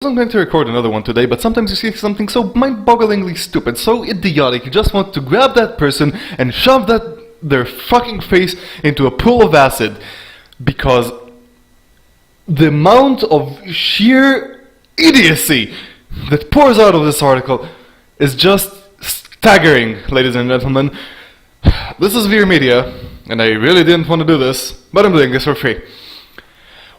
wasn't going to record another one today, but sometimes you see something so mind-bogglingly stupid, so idiotic, you just want to grab that person and shove their fucking face into a pool of acid. Because the amount of sheer idiocy that pours out of this article is just staggering, ladies and gentlemen. This is Veer Media, and I really didn't want to do this, but I'm doing this for free.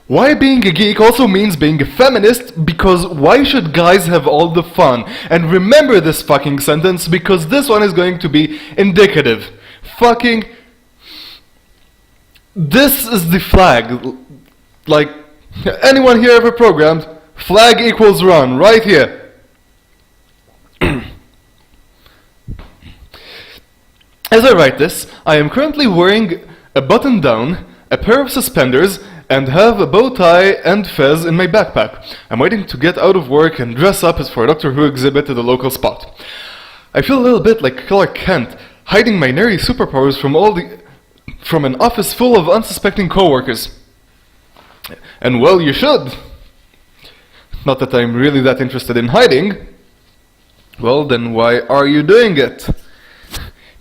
Why being a geek also means being a feminist, because why should guys have all the fun? And remember this fucking sentence, because this one is going to be indicative. Fucking... This is the flag. Like, anyone here ever programmed? Flag equals run, right here. As I write this, I am currently wearing a button down, a pair of suspenders, and have a bow tie and fez in my backpack. I'm waiting to get out of work and dress up as for a Doctor Who exhibit at the local spot. I feel a little bit like Clark Kent, hiding my nerdy superpowers from an office full of unsuspecting coworkers. And well, you should. Not that I'm really that interested in hiding. Well, then why are you doing it?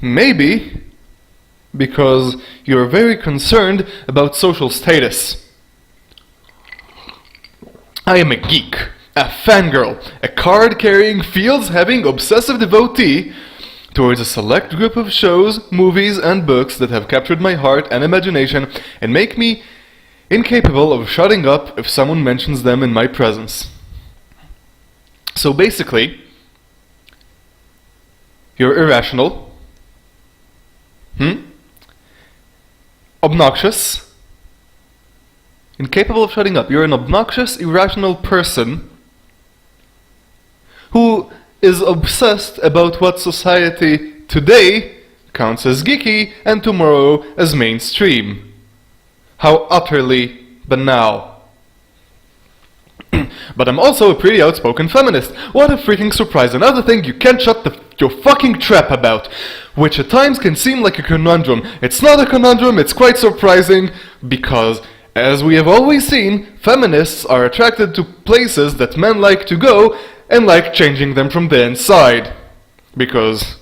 Maybe because you're very concerned about social status. I am a geek, a fangirl, a card-carrying, fields-having, obsessive devotee towards a select group of shows, movies, and books that have captured my heart and imagination and make me incapable of shutting up if someone mentions them in my presence. So basically, you're irrational, obnoxious, incapable of shutting up. You're an obnoxious, irrational person who is obsessed about what society today counts as geeky and tomorrow as mainstream. How utterly banal. But I'm also a pretty outspoken feminist. What a freaking surprise. Another thing you can't shut your fucking trap about, which at times can seem like a conundrum. It's not a conundrum, it's quite surprising, because, as we have always seen, feminists are attracted to places that men like to go and like changing them from the inside. Because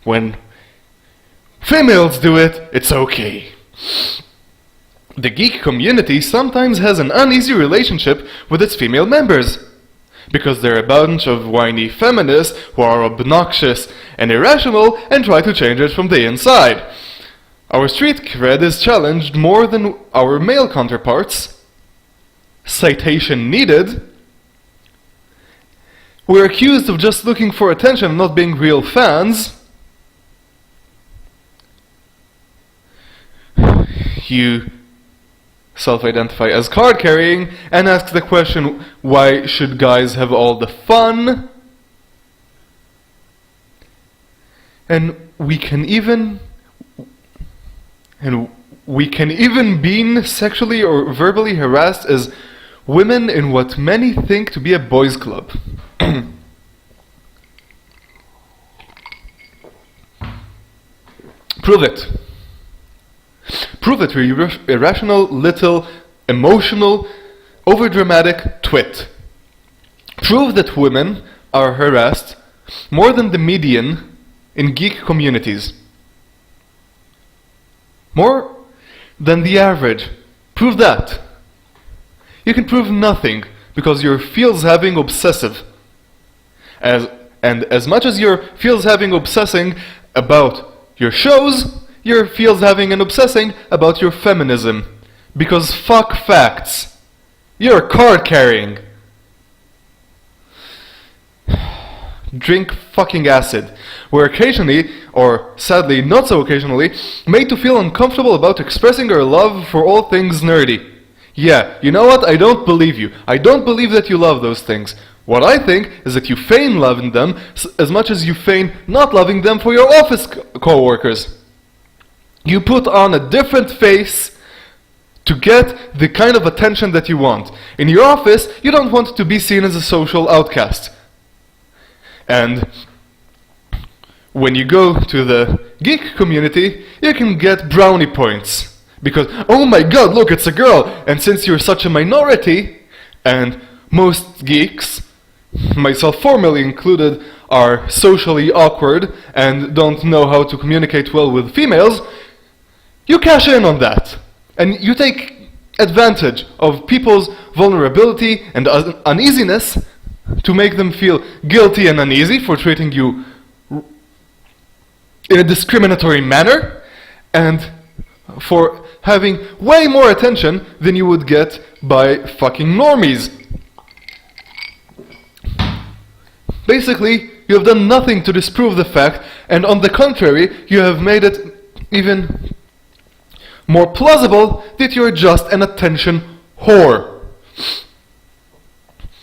when females do it, it's okay. The geek community sometimes has an uneasy relationship with its female members, because they're a bunch of whiny feminists who are obnoxious and irrational and try to change it from the inside. Our street cred is challenged more than our male counterparts. Citation needed. We're accused of just looking for attention and not being real fans. You self-identify as card-carrying and ask the question, why should guys have all the fun? And we can even be sexually or verbally harassed as women in what many think to be a boys' club. Prove it. Prove it, you irrational, little, emotional, overdramatic twit. Prove that women are harassed more than the median in geek communities. More than the average. Prove that. You can prove nothing, because you're feels-having obsessive. And as much as you're feels-having obsessing about your shows, you're feels-having and obsessing about your feminism. Because fuck facts. You're card-carrying. Drink fucking acid. We're occasionally, or sadly not so occasionally, made to feel uncomfortable about expressing our love for all things nerdy. Yeah, you know what? I don't believe you. I don't believe that you love those things. What I think is that you feign loving them as much as you feign not loving them for your office co-workers. You put on a different face to get the kind of attention that you want. In your office, you don't want to be seen as a social outcast. And when you go to the geek community, you can get brownie points. Because, oh my god, look, it's a girl! And since you're such a minority, and Most geeks, myself formerly included, are socially awkward and don't know how to communicate well with females, you cash in on that. And you take advantage of people's vulnerability and uneasiness to make them feel guilty and uneasy for treating you in a discriminatory manner, and for having way more attention than you would get by fucking normies. Basically, you have done nothing to disprove the fact, and on the contrary, you have made it even more plausible that you're just an attention whore.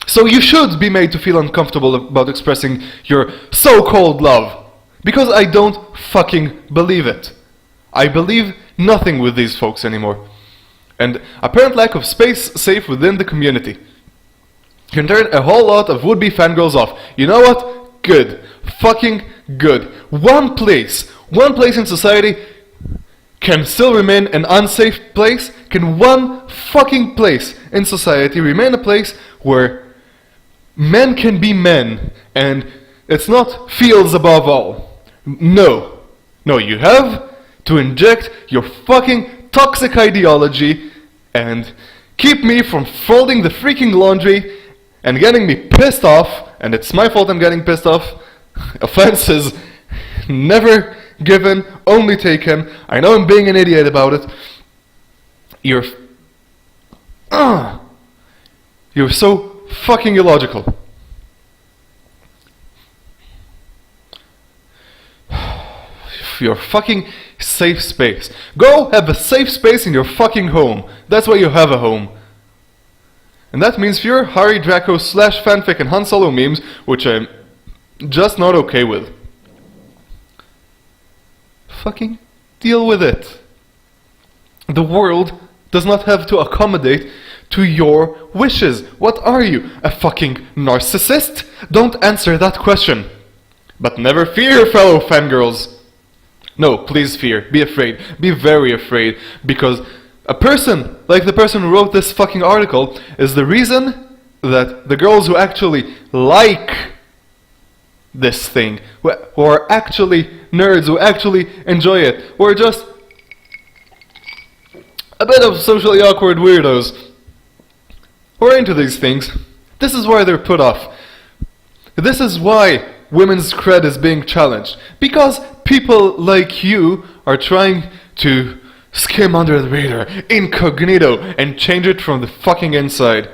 So you should be made to feel uncomfortable about expressing your so-called love, because I don't fucking believe it. I believe nothing with these folks anymore. And apparent lack of space safe within the community can turn a whole lot of would-be fangirls off. You know what? Good. Fucking good. One place in society can still remain an unsafe place? Can one fucking place in society remain a place where men can be men and it's not feels above all? No. No, you have to inject your fucking toxic ideology and keep me from folding the freaking laundry and getting me pissed off, and it's my fault I'm getting pissed off. Offenses never given, only taken. I know I'm being an idiot about it. You're so fucking illogical. Your fucking safe space. Go have a safe space in your fucking home. That's why you have a home. And that means fewer Harry Draco / fanfic and Han Solo memes, which I'm just not okay with. Fucking deal with it. The world does not have to accommodate to your wishes. What are you, a fucking narcissist? Don't answer that question. But never fear, fellow fangirls. No, please fear. Be afraid. Be very afraid. Because a person, like the person who wrote this fucking article, is the reason that the girls who actually like this thing, who are actually nerds, who actually enjoy it, who are just a bit of socially awkward weirdos, who are into these things, this is why they're put off. This is why women's cred is being challenged. Because people like you are trying to skim under the radar, incognito, and change it from the fucking inside.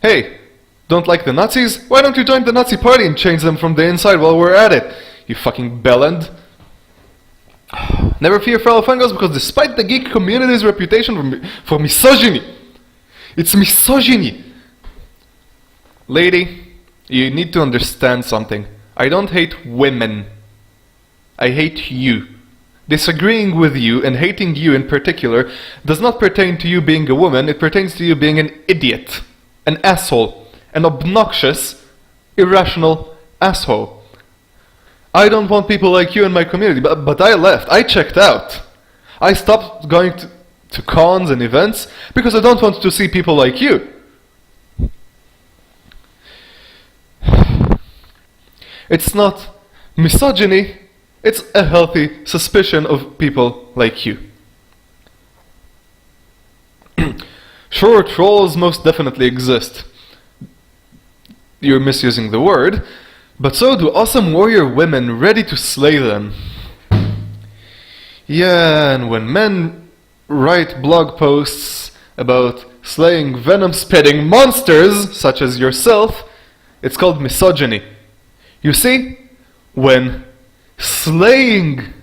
Hey, don't like the Nazis? Why don't you join the Nazi party and change them from the inside while we're at it, you fucking bellend? Never fear, fellow fangirls, because despite the geek community's reputation for misogyny, it's misogyny. Lady, you need to understand something. I don't hate women. I hate you. Disagreeing with you and hating you in particular does not pertain to you being a woman, it pertains to you being an idiot, an asshole, an obnoxious, irrational asshole. I don't want people like you in my community, but I left. I checked out. I stopped going to cons and events because I don't want to see people like you. It's not misogyny, it's a healthy suspicion of people like you. Sure, trolls most definitely exist. You're misusing the word, but so do awesome warrior women ready to slay them. Yeah, and when men write blog posts about slaying venom-spitting monsters, such as yourself, it's called misogyny. You see, when slaying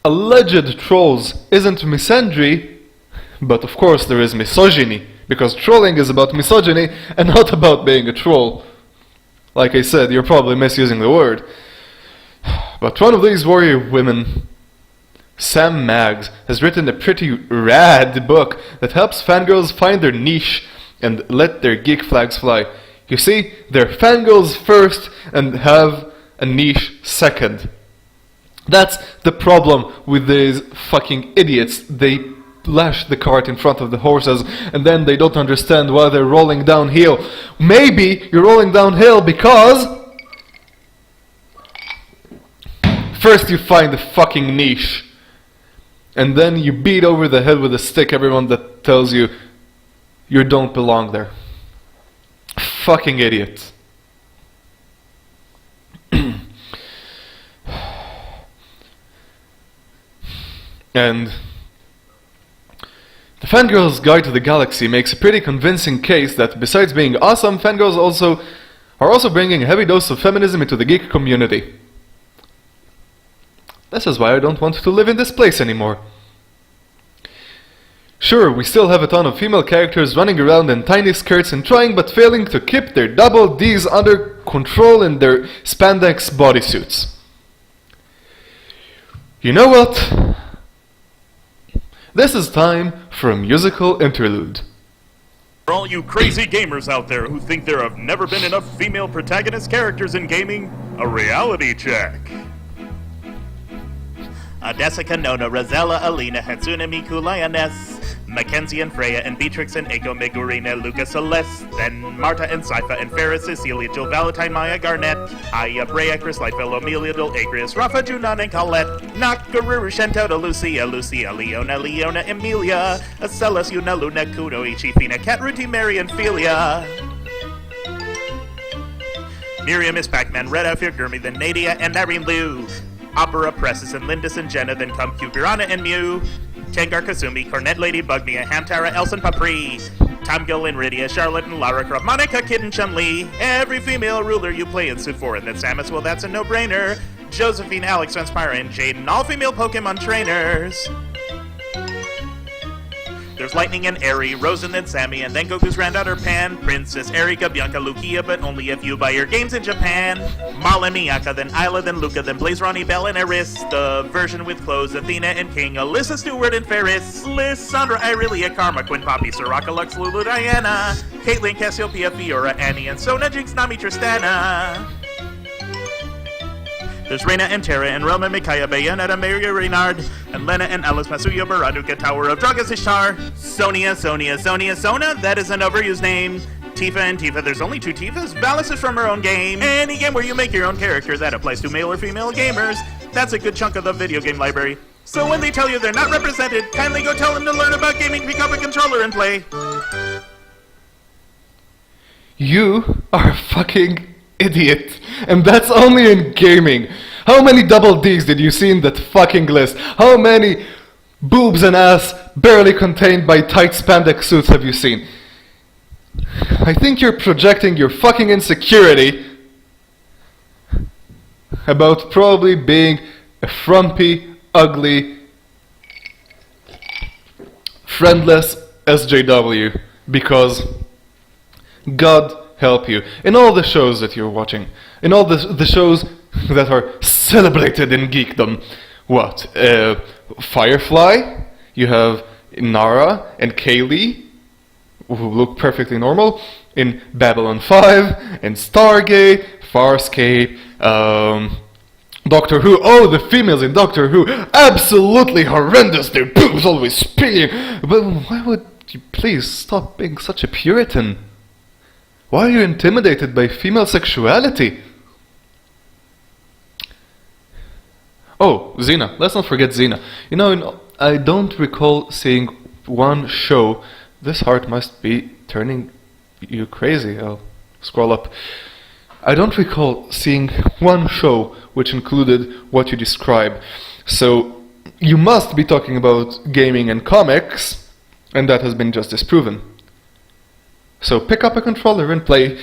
alleged trolls isn't misandry, but of course there is misogyny, because trolling is about misogyny and not about being a troll. Like I said, you're probably misusing the word. But one of these warrior women, Sam Maggs, has written a pretty rad book that helps fangirls find their niche and let their geek flags fly. You see, they're fangirls first and have a niche second. That's the problem with these fucking idiots. They lash the cart in front of the horses, and then they don't understand why they're rolling downhill. Maybe you're rolling downhill because first you find the fucking niche, and then you beat over the head with a stick everyone that tells you you don't belong there. Fucking idiot. And the Fangirls Guide to the Galaxy makes a pretty convincing case that besides being awesome, fangirls are also bringing a heavy dose of feminism into the geek community. This is why I don't want to live in this place anymore. Sure, we still have a ton of female characters running around in tiny skirts and trying but failing to keep their double Ds under control in their spandex bodysuits. You know what? This is time for a musical interlude. For all you crazy gamers out there who think there have never been enough female protagonist characters in gaming, a reality check. Jessica, Nona, Rosella, Alina, Hatsune Miku, Lioness, Mackenzie and Freya, and Beatrix and Eiko, Megurina, Luca, Celeste, then Marta and Sypha and Ferris, Cecilia, Jill, Valentine, Maya, Garnett, Aya, Brea, Chris, Lightfellow, Amelia, Dol, Agrius, Rafa, Junon, and Colette, Nakaruru, Shantota, Lucia, Leona, Emilia, Acelis, Yuna, Luna, Kuno, Ichi, Fina, Cat, Ruti, Mary, and Philia. Miriam is Pac-Man, Red Outfit, Gurmi, then Nadia, and Irene Liu. Opera, Presses, and Lindis and Jenna, then come Piranha and Mew. Tengar Kasumi, Cornet Lady, Bugnia, Hamtara, Elson Papri, Tom Gill and Rydia, Charlotte and Lara Croft, Monica, Kid and Chun-Li, every female ruler you play in Suit 4, and then Samus, well that's a no-brainer, Josephine, Alex, Transpira, and Jaden, all female Pokemon trainers. There's Lightning and Eri, Rose and then Sammy, and then Goku's granddaughter Pan, Princess Erika, Bianca, Lucia, but only if you buy your games in Japan. Mal and Miyaka, then Isla, then Luca, then Blaze, Ronnie, Belle, and Eris. The version with clothes, Athena and King, Alyssa, Stewart, and Ferris. Lissandra, Irelia, Karma, Quinn, Poppy, Soraka, Lux, Lulu, Diana. Caitlin, Cassiopeia, Fiora, Annie, and Sona, Jinx, Nami, Tristana. There's Reina and Terra and Roma, Mikaya, Bayonetta, Maria Reynard, and Lena and Alice, Masuya, Baraduka, Tower of Dragas, Ishtar, Sonia, Sona, that is an overused name. Tifa and Tifa, there's only two Tifas. Valis is from her own game. Any game where you make your own character, that applies to male or female gamers. That's a good chunk of the video game library. So when they tell you they're not represented, kindly go tell them to learn about gaming, pick up a controller, and play. You are a fucking idiot. And that's only in gaming. How many double Ds did you see in that fucking list? How many boobs and ass barely contained by tight spandex suits have you seen? I think you're projecting your fucking insecurity about probably being a frumpy, ugly, friendless SJW because God help you. In all the shows that you're watching, in all the shows that are celebrated in geekdom, what? Firefly, you have Nara and Kaylee, who look perfectly normal, in Babylon 5, in Stargate, Farscape, Doctor Who. Oh, the females in Doctor Who, absolutely horrendous, their boobs always spinning. But why would you please stop being such a Puritan? Why are you intimidated by female sexuality? Oh, Xena. Let's not forget Xena. You know, I don't recall seeing one show. This heart must be turning you crazy. I'll scroll up. I don't recall seeing one show which included what you describe. So, you must be talking about gaming and comics, and that has been just disproven. So pick up a controller and play.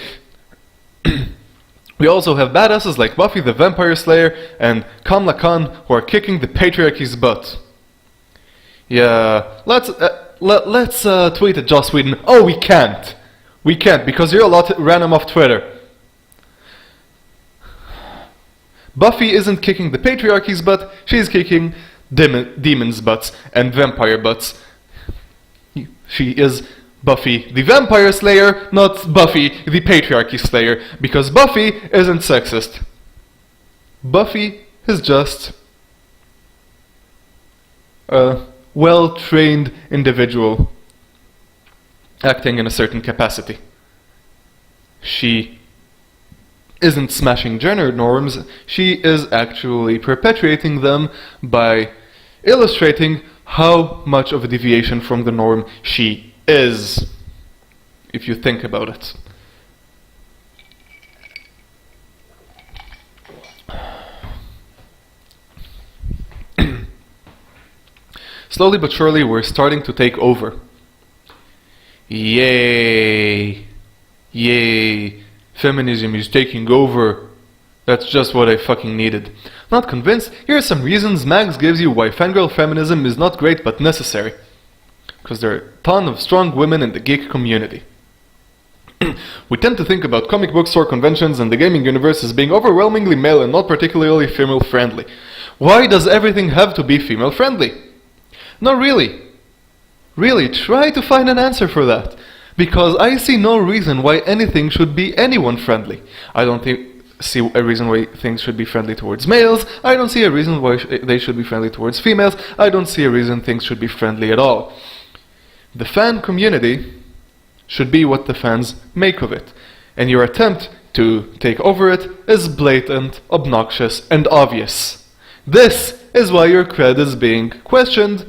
We also have badasses like Buffy the Vampire Slayer and Kamala Khan who are kicking the patriarchy's butt. Yeah, let's tweet at Joss Whedon. Oh, we can't. We can't because you're allowed to ran him off Twitter. Buffy isn't kicking the patriarchy's butt, she's kicking demons' butts and vampire butts. She is Buffy the Vampire Slayer, not Buffy the Patriarchy Slayer, because Buffy isn't sexist. Buffy is just well-trained individual acting in a certain capacity. She isn't smashing gender norms, she is actually perpetuating them by illustrating how much of a deviation from the norm she is, if you think about it. Slowly but surely we're starting to take over. Yay! Yay! Feminism is taking over. That's just what I fucking needed. Not convinced? Here are some reasons Mags gives you why fangirl feminism is not great but necessary. Because there are a ton of strong women in the geek community. We tend to think about comic books or conventions and the gaming universe as being overwhelmingly male and not particularly female friendly. Why does everything have to be female friendly? No, really. Really, try to find an answer for that. Because I see no reason why anything should be anyone friendly. I don't see a reason why things should be friendly towards males. I don't see a reason why they should be friendly towards females. I don't see a reason things should be friendly at all. The fan community should be what the fans make of it. And your attempt to take over it is blatant, obnoxious, and obvious. This is why your cred is being questioned.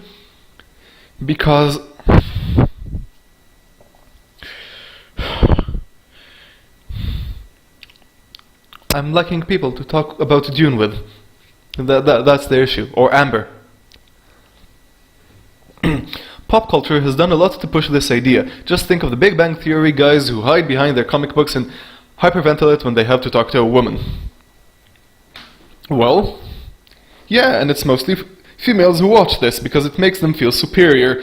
Because I'm lacking people to talk about Dune with. That's the issue. Or Amber. Pop culture has done a lot to push this idea. Just think of the Big Bang Theory guys who hide behind their comic books and hyperventilate when they have to talk to a woman. Well, yeah, and it's mostly females who watch this because it makes them feel superior,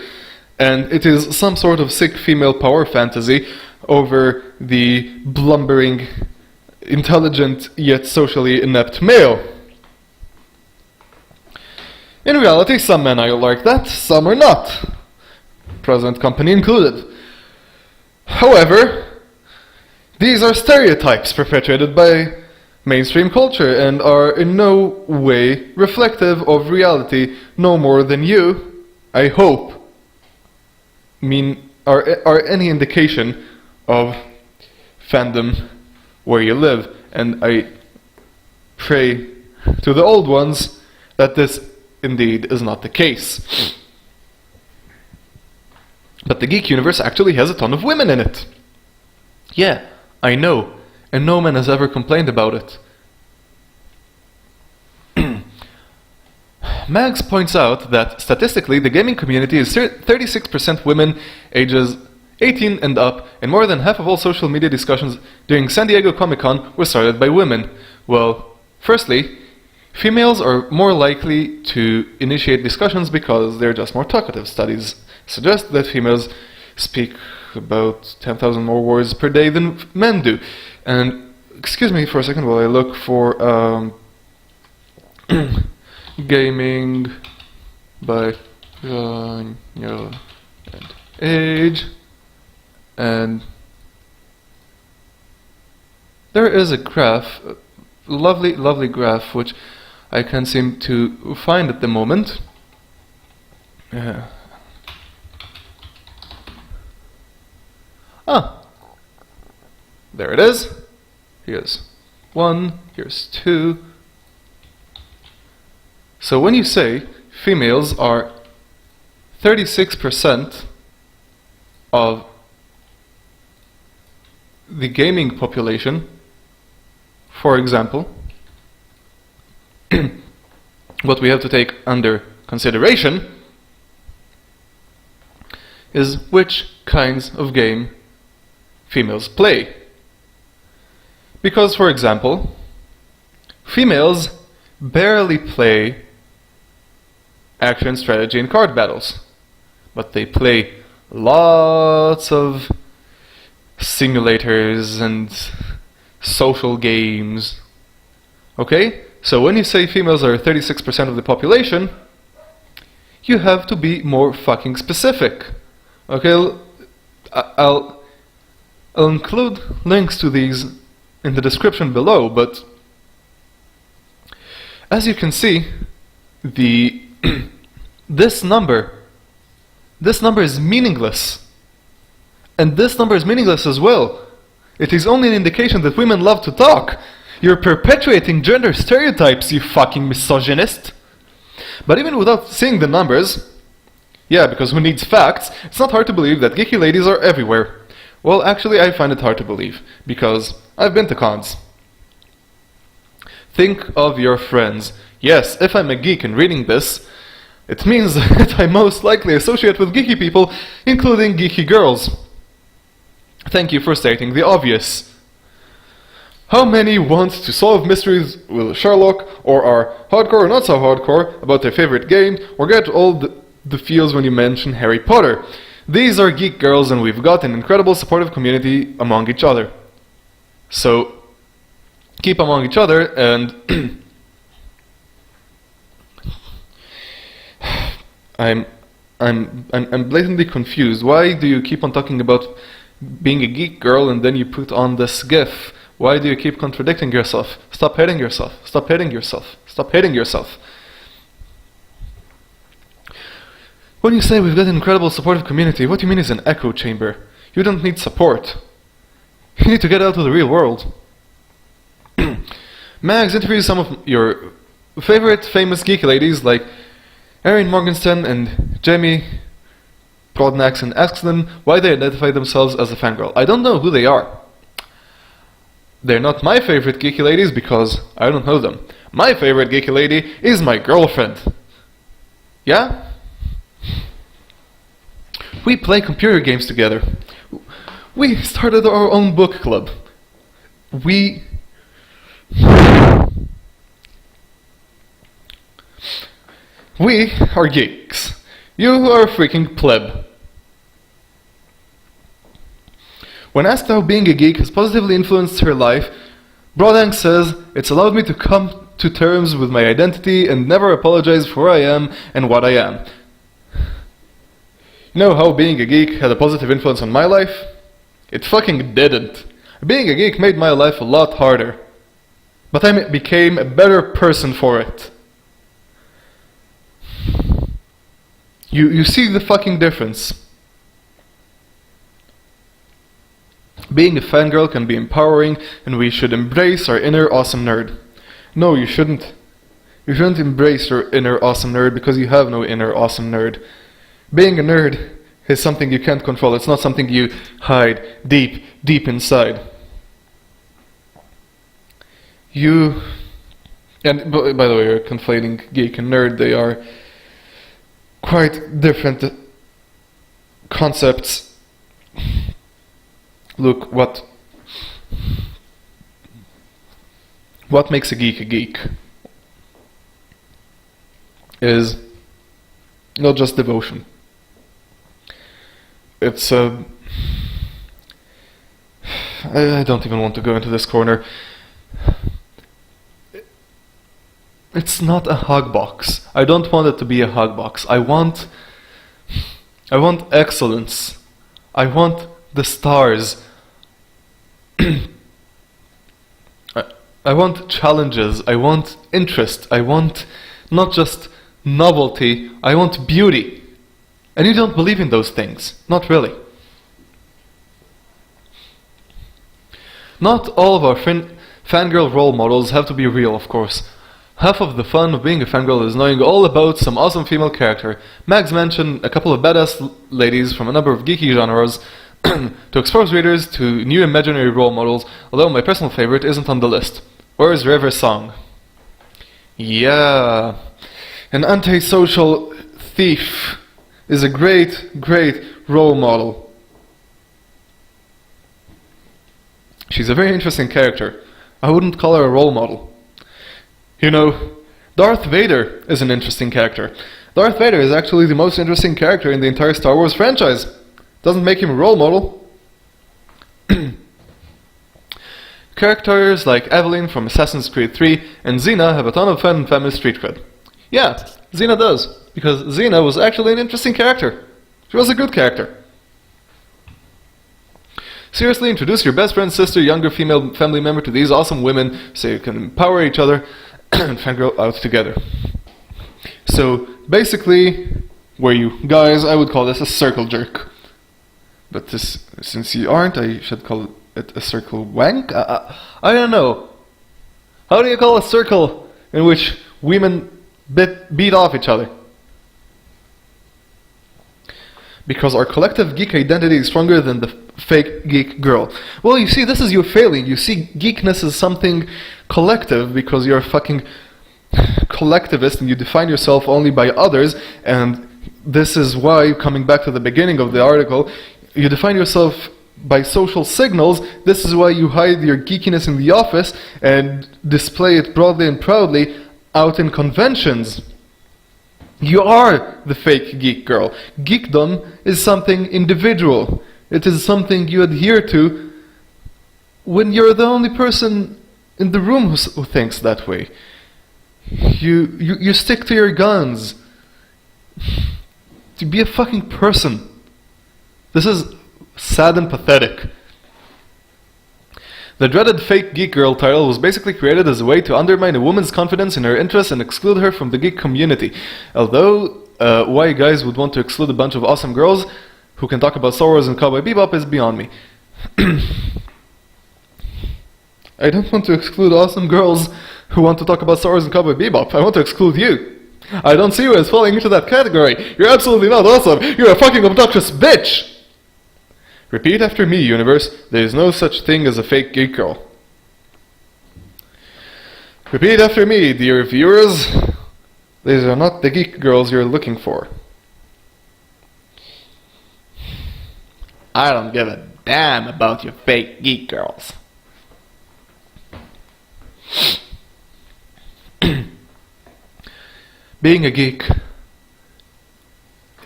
and it is some sort of sick female power fantasy over the blumbering, intelligent yet socially inept male. In reality, some men are like that, some are not. Present company included. However, these are stereotypes perpetuated by mainstream culture and are in no way reflective of reality, no more than you, I hope, are any indication of fandom where you live. And I pray to the old ones that this indeed is not the case. But the geek universe actually has a ton of women in it. Yeah, I know. And no man has ever complained about it. Mags points out that statistically the gaming community is 36% women ages 18 and up, and more than half of all social media discussions during San Diego Comic-Con were started by women. Well, firstly, females are more likely to initiate discussions because they're just more talkative. Studies suggest that females speak about 10,000 more words per day than men do. And excuse me for a second while I look for gaming by genre and age, and there is a graph, a lovely graph, which I can't seem to find at the moment. There it is. Here's 1, here's 2. So when you say females are 36% of the gaming population, for example, what we have to take under consideration is which kinds of game females play. Because, for example, females barely play action, strategy, and card battles, but they play lots of simulators and social games. Okay? So when you say females are 36% of the population, you have to be more fucking specific. Okay? I'll include links to these in the description below, but as you can see, this number This number is meaningless. And this number is meaningless as well. It is only an indication that women love to talk. You're perpetuating gender stereotypes, you fucking misogynist. But even without seeing the numbers, yeah, because who needs facts, it's not hard to believe that geeky ladies are everywhere. Well, actually, I find it hard to believe, because I've been to cons. Think of your friends. Yes, if I'm a geek and reading this, it means that I most likely associate with geeky people, including geeky girls. Thank you for stating the obvious. How many want to solve mysteries with Sherlock, or are hardcore or not so hardcore about their favorite game, or get all the feels when you mention Harry Potter? These are Geek Girls, and we've got an incredible supportive community among each other. So, keep among each other, and I'm blatantly confused. Why do you keep on talking about being a geek girl and then you put on this gif? Why do you keep contradicting yourself? Stop hating yourself. Stop hating yourself. Stop hating yourself. When you say we've got an incredible supportive community, what you mean is an echo chamber. You don't need support. You need to get out of the real world. Mags interviews some of your favorite famous geeky ladies like Erin Morgenstern and Jamie Broadnax and asks them why they identify themselves as a fangirl. I don't know who they are. They're not my favorite geeky ladies because I don't know them. My favorite geeky lady is my girlfriend. Yeah? We play computer games together. We started our own book club. We are geeks. You are a freaking pleb. When asked how being a geek has positively influenced her life, Brodank says, "It's allowed me to come to terms with my identity and never apologize for who I am and what I am." You know how being a geek had a positive influence on my life? It fucking didn't. Being a geek made my life a lot harder. But I became a better person for it. You see the fucking difference. Being a fangirl can be empowering, and we should embrace our inner awesome nerd. No, you shouldn't. You shouldn't embrace your inner awesome nerd because you have no inner awesome nerd. Being a nerd is something you can't control. It's not something you hide deep, deep inside. And by the way, you're conflating geek and nerd. They are quite different concepts. Look, what makes a geek is not just devotion. It's I don't even want to go into this corner. It's not a hug box. I don't want it to be a hug box. I want excellence. I want the stars. I want challenges. I want interest. I want not just novelty. I want beauty. And you don't believe in those things. Not really. Not all of our fangirl role models have to be real, of course. Half of the fun of being a fangirl is knowing all about some awesome female character. Mags mentioned a couple of badass ladies from a number of geeky genres to expose readers to new imaginary role models, although my personal favorite isn't on the list. Where's River Song? Yeah, an antisocial thief is a great, great role model. She's a very interesting character. I wouldn't call her a role model. You know, Darth Vader is an interesting character. Darth Vader is actually the most interesting character in the entire Star Wars franchise. Doesn't make him a role model. Characters like Evelyn from Assassin's Creed 3 and Xena have a ton of fun and feminist street cred. Yeah, Xena does, because Xena was actually an interesting character. She was a good character. Seriously, introduce your best friend's sister, younger female family member to these awesome women so you can empower each other and fangirl out together. So, basically, where you guys, I would call this a circle jerk. But this, since you aren't, I should call it a circle wank? I don't know. How do you call a circle in which women beat off each other? Because our collective geek identity is stronger than the fake geek girl. Well, you see, this is your failing. You see geekness as something collective because you're a fucking collectivist and you define yourself only by others, and this is why, coming back to the beginning of the article, you define yourself by social signals. This is why you hide your geekiness in the office and display it broadly and proudly out in conventions. You are the fake geek girl. Geekdom is something individual. It is something you adhere to when you're the only person in the room who thinks that way. You stick to your guns. To be a fucking person. This is sad and pathetic. The dreaded fake geek girl title was basically created as a way to undermine a woman's confidence in her interests and exclude her from the geek community. Although, why guys would want to exclude a bunch of awesome girls who can talk about Star Wars and Cowboy Bebop is beyond me. I don't want to exclude awesome girls who want to talk about Star Wars and Cowboy Bebop. I want to exclude you. I don't see you as falling into that category. You're absolutely not awesome. You're a fucking obnoxious bitch. Repeat after me, universe. There is no such thing as a fake geek girl. Repeat after me, dear viewers. These are not the geek girls you're looking for. I don't give a damn about your fake geek girls. Being a geek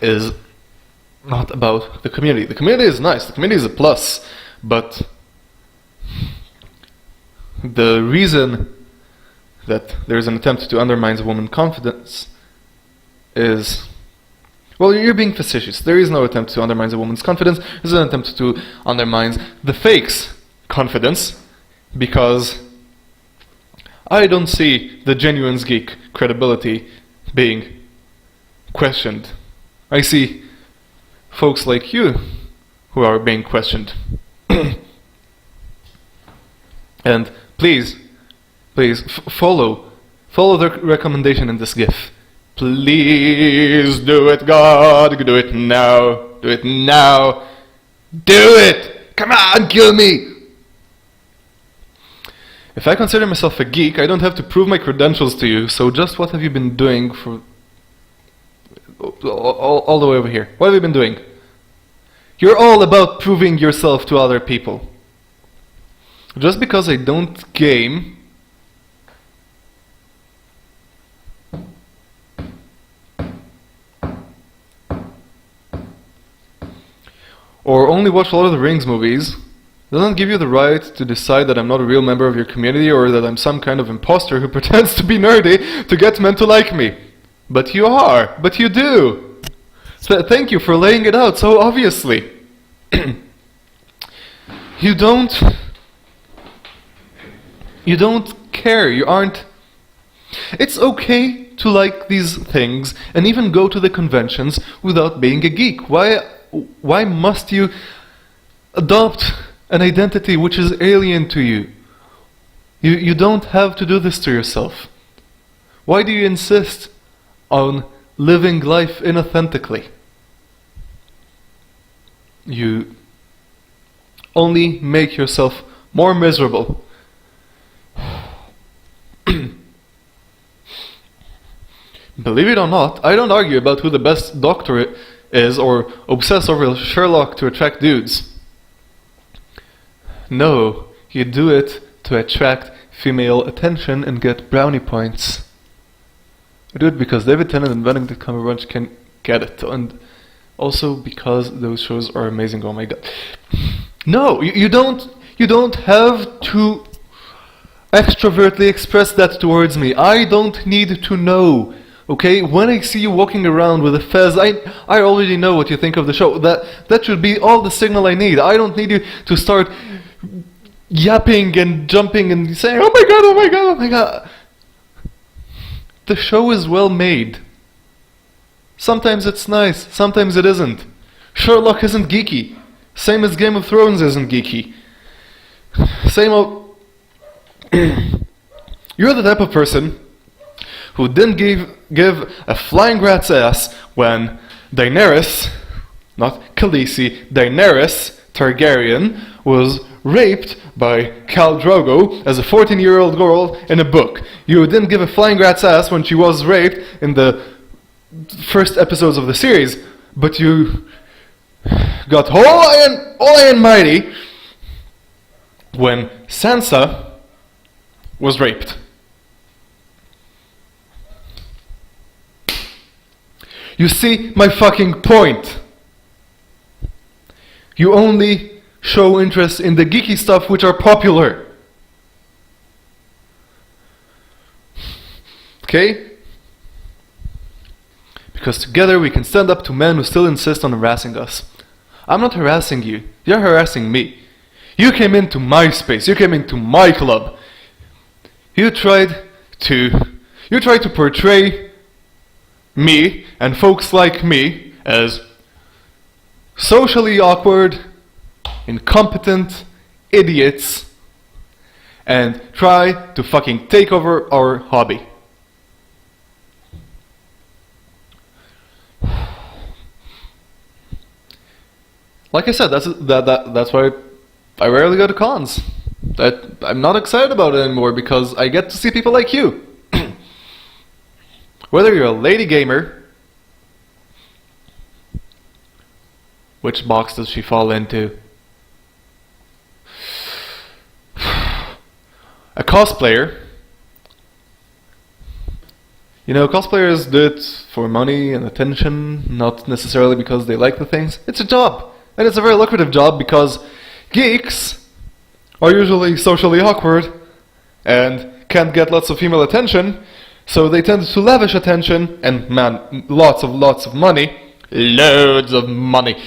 is not about the community. The community is nice, the community is a plus, but the reason that there's an attempt to undermine a woman's confidence is, well, you're being facetious. There is no attempt to undermine a woman's confidence. There's an attempt to undermine the fake's confidence, because I don't see the genuine geek credibility being questioned. I see folks like you who are being questioned. And please follow the recommendation in this GIF. Please do it, God. Do it now. Do it now. Do it! Come on, kill me! If I consider myself a geek, I don't have to prove my credentials to you, so just what have you been doing for all the way over here? What have you been doing? You're all about proving yourself to other people. Just because I don't game or only watch Lord of the Rings movies doesn't give you the right to decide that I'm not a real member of your community or that I'm some kind of imposter who pretends to be nerdy to get men to like me. But you are. But you do. So thank you for laying it out so obviously. You don't care. You aren't. It's okay to like these things and even go to the conventions without being a geek. Why must you adopt an identity which is alien to you? You don't have to do this to yourself. Why do you insist on living life inauthentically? You only make yourself more miserable. Believe it or not, I don't argue about who the best doctor is or obsess over Sherlock to attract dudes. No, you do it to attract female attention and get brownie points. I do it because David Tennant and Benedict Cumberbatch can get it, and also because those shows are amazing. Oh my god! No, you don't have to extrovertly express that towards me. I don't need to know. Okay, when I see you walking around with a fez, I already know what you think of the show. That should be all the signal I need. I don't need you to start yapping and jumping and saying, "Oh my god, oh my god, oh my god." The show is well made. Sometimes it's nice, sometimes it isn't. Sherlock isn't geeky. Same as Game of Thrones isn't geeky. Same old... You're the type of person who didn't give a flying rat's ass when Daenerys, not Khaleesi, Daenerys Targaryen was raped by Khal Drogo as a 14-year-old girl in a book. You didn't give a flying rat's ass when she was raped in the first episodes of the series, but you got high and mighty when Sansa was raped. You see my fucking point. You only show interest in the geeky stuff which are popular. Okay? Because together we can stand up to men who still insist on harassing us. I'm not harassing you. You're harassing me. You came into my space. You came into my club. You tried to portray me and folks like me as socially awkward, incompetent idiots, and try to fucking take over our hobby. Like I said, that's why I rarely go to cons. I'm not excited about it anymore because I get to see people like you. Whether you're a lady gamer, which box does she fall into? A cosplayer. You know, cosplayers do it for money and attention, not necessarily because they like the things. It's a job, and it's a very lucrative job because geeks are usually socially awkward and can't get lots of female attention, so they tend to lavish attention and, man, lots of money, loads of money,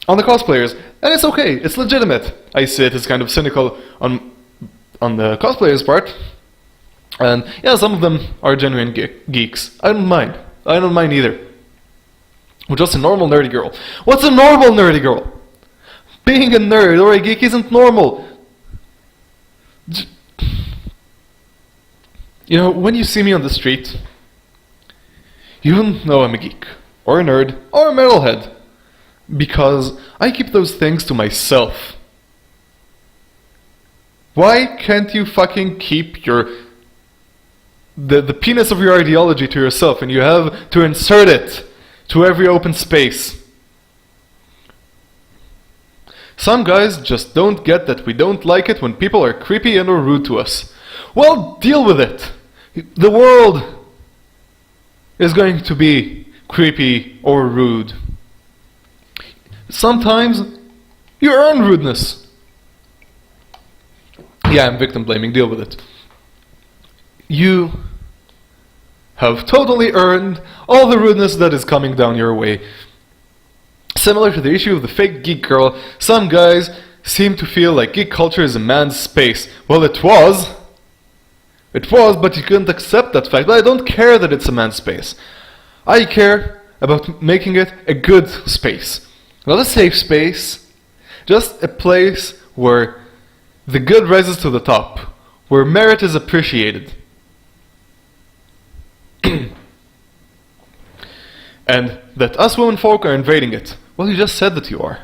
on the cosplayers. And it's okay, it's legitimate. I see it as kind of cynical on the cosplayers' part. And yeah, some of them are genuine geeks. I don't mind. I don't mind either. We're just a normal nerdy girl. What's a normal nerdy girl? Being a nerd or a geek isn't normal. You know, when you see me on the street, you don't know I'm a geek, or a nerd, or a metalhead, because I keep those things to myself. Why can't you fucking keep the penis of your ideology to yourself, and you have to insert it to every open space? Some guys just don't get that we don't like it when people are creepy and or rude to us. Well, deal with it. The world is going to be creepy or rude. Sometimes you earn rudeness. Yeah, I'm victim blaming, deal with it. You have totally earned all the rudeness that is coming down your way. Similar to the issue of the fake geek girl, some guys seem to feel like geek culture is a man's space. Well, it was, but you couldn't accept that fact. But I don't care that it's a man's space. I care about making it a good space. Not a safe space, just a place where the good rises to the top, where merit is appreciated. And that us women folk are invading it. Well, you just said that you are.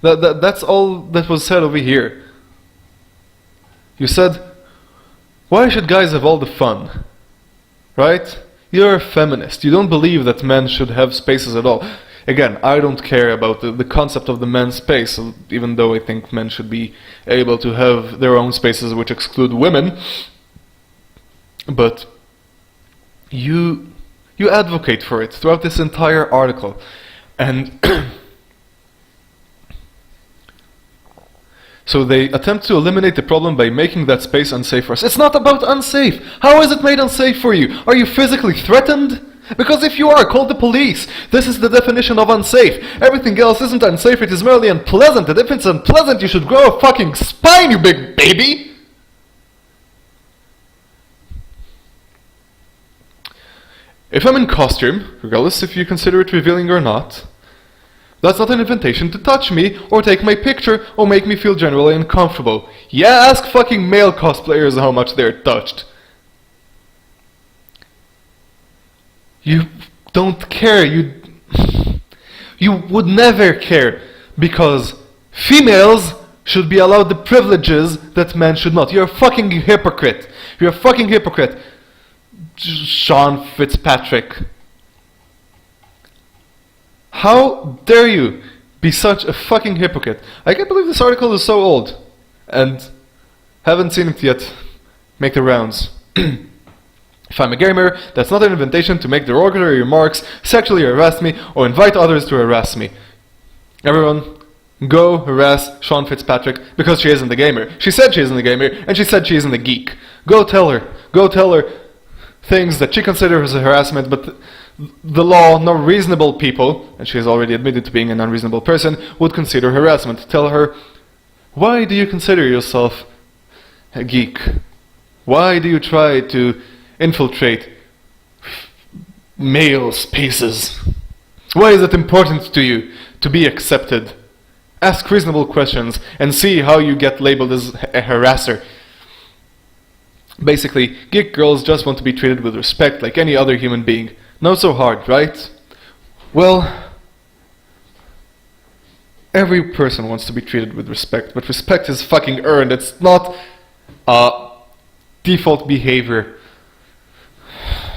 That's all that was said over here. You said, why should guys have all the fun? Right? You're a feminist. You don't believe that men should have spaces at all. Again, I don't care about the concept of the men's space, even though I think men should be able to have their own spaces which exclude women. But you advocate for it throughout this entire article. And so they attempt to eliminate the problem by making that space unsafe for us. It's not about unsafe. How is it made unsafe for you? Are you physically threatened? Because if you are, call the police. This is the definition of unsafe. Everything else isn't unsafe, it is merely unpleasant. And if it's unpleasant, you should grow a fucking spine, you big baby! If I'm in costume, regardless if you consider it revealing or not, that's not an invitation to touch me, or take my picture, or make me feel generally uncomfortable. Yeah, ask fucking male cosplayers how much they're touched. You don't care, you would never care, because females should be allowed the privileges that men should not. You're a fucking hypocrite. You're a fucking hypocrite. Sean Fitzpatrick. How dare you be such a fucking hypocrite? I can't believe this article is so old. And haven't seen it yet. Make the rounds. If I'm a gamer, that's not an invitation to make derogatory remarks, sexually harass me, or invite others to harass me. Everyone, go harass Sean Fitzpatrick because she isn't a gamer. She said she isn't a gamer, and she said she isn't a geek. Go tell her things that she considers harassment, but the law, no reasonable people, and she has already admitted to being an unreasonable person, would consider harassment. Tell her, why do you consider yourself a geek? Why do you try to infiltrate male spaces? Why is it important to you to be accepted? Ask reasonable questions and see how you get labeled as a harasser. Basically, Geek Girls just want to be treated with respect like any other human being. Not so hard, right? Well, every person wants to be treated with respect, but respect is fucking earned. It's not default behavior.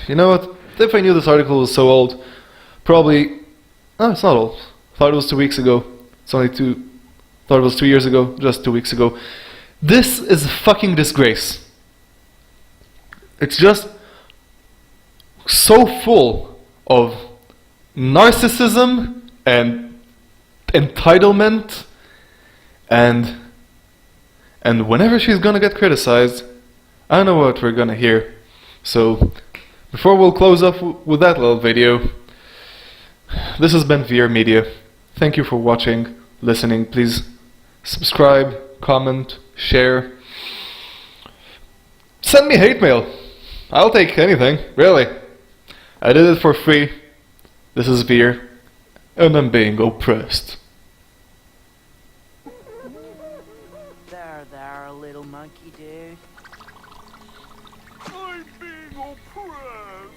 You know what? If I knew this article was so old, probably... No, it's not old. Thought it was 2 weeks ago. It's only thought it was 2 years ago, just 2 weeks ago. This is a fucking disgrace. It's just so full of narcissism and entitlement, and whenever she's gonna get criticized, I know what we're gonna hear. So before we'll close up with that little video, this has been VR Media. Thank you for watching, listening. Please subscribe, comment, share. Send me hate mail. I'll take anything, really. I did it for free. This is Veer, and I'm being oppressed. There, little monkey dude. I'm being oppressed.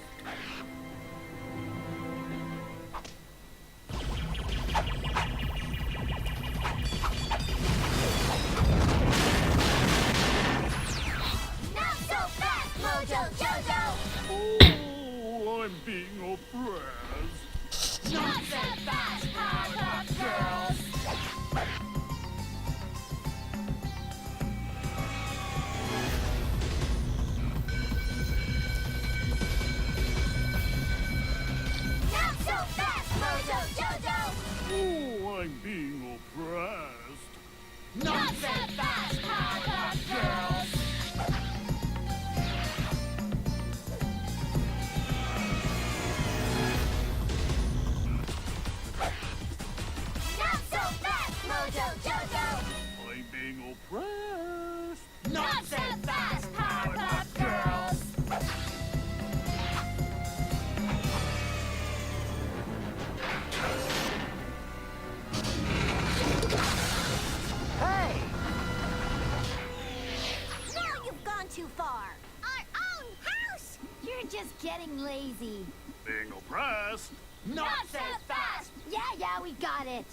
Not so fast, Mojo Jojo! Oh, I'm being oppressed. Not so fast, Powerpuff Girls! Not so fast, Mojo Jojo! Oh, I'm being oppressed. Not so fast, Powerpuff Girls! Not so fast, Mojo Jojo! I'm being oppressed. Not so fast, Powerpuff Girls! Hey! Now you've gone too far! Our own house! You're just getting lazy. Being oppressed. Not so fast! Yeah, we got it!